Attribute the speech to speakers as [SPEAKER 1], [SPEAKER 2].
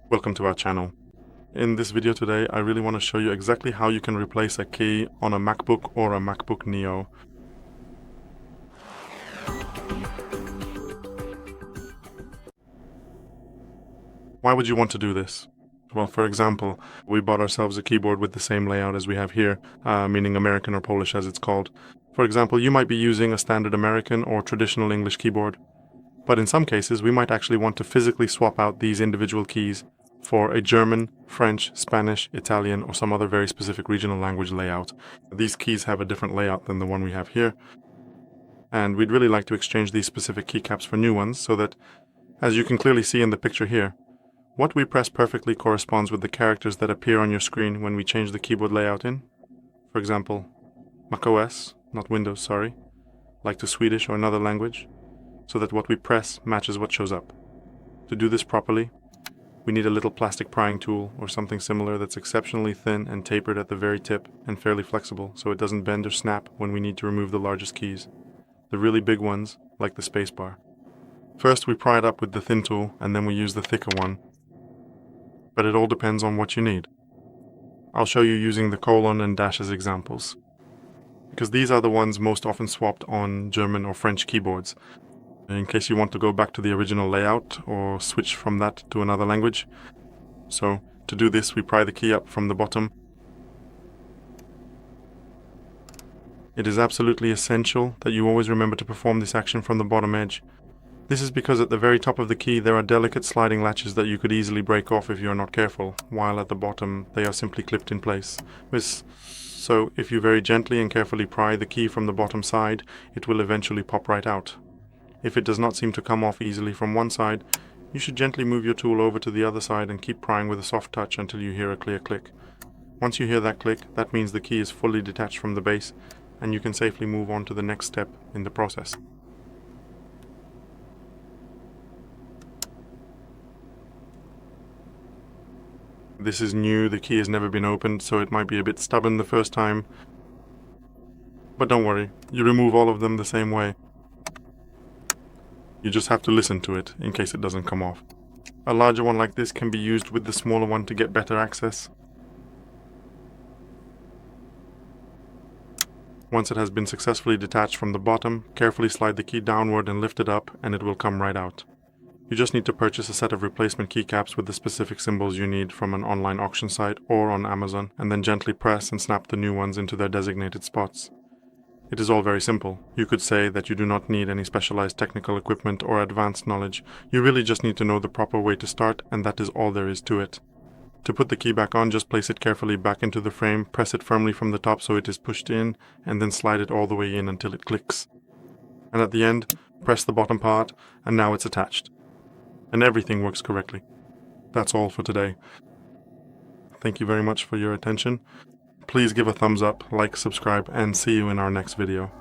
[SPEAKER 1] Welcome to our channel. In this video today, I really want to show you exactly how you can replace a key on a MacBook or a MacBook Neo. Why would you want to do this? Well, for example, we bought ourselves a keyboard with the same layout as we have here, meaning American or Polish as it's called. For example, you might be using a standard American or traditional English keyboard. But in some cases, we might actually want to physically swap out these individual keys for a German, French, Spanish, Italian, or some other very specific regional language layout. These keys have a different layout than the one we have here. And we'd really like to exchange these specific keycaps for new ones so that, as you can clearly see in the picture here, what we press perfectly corresponds with the characters that appear on your screen when we change the keyboard layout in. For example, macOS, not Windows, sorry, like to Swedish or another language, so that what we press matches what shows up. To do this properly, we need a little plastic prying tool or something similar that's exceptionally thin and tapered at the very tip and fairly flexible so it doesn't bend or snap when we need to remove the largest keys. The really big ones, like the spacebar. First we pry it up with the thin tool and then we use the thicker one. But it all depends on what you need. I'll show you using the colon and dash as examples, because these are the ones most often swapped on German or French keyboards. In case you want to go back to the original layout or switch from that to another language. So to do this, we pry the key up from the bottom. It is absolutely essential that you always remember to perform this action from the bottom edge. This is because at the very top of the key there are delicate sliding latches that you could easily break off if you are not careful, while at the bottom they are simply clipped in place. So if you very gently and carefully pry the key from the bottom side, it will eventually pop right out. If it does not seem to come off easily from one side, you should gently move your tool over to the other side and keep prying with a soft touch until you hear a clear click. Once you hear that click, that means the key is fully detached from the base, and you can safely move on to the next step in the process. This is new, the key has never been opened, so it might be a bit stubborn the first time. But don't worry, you remove all of them the same way. You just have to listen to it, in case it doesn't come off. A larger one like this can be used with the smaller one to get better access. Once it has been successfully detached from the bottom, carefully slide the key downward and lift it up, and it will come right out. You just need to purchase a set of replacement keycaps with the specific symbols you need from an online auction site or on Amazon, and then gently press and snap the new ones into their designated spots. It is all very simple. You could say that you do not need any specialized technical equipment or advanced knowledge. You really just need to know the proper way to start, and that is all there is to it. To put the key back on, just place it carefully back into the frame, press it firmly from the top so it is pushed in, and then slide it all the way in until it clicks. And at the end, press the bottom part, and now it's attached. And everything works correctly. That's all for today. Thank you very much for your attention. Please give a thumbs up, like, subscribe, and see you in our next video.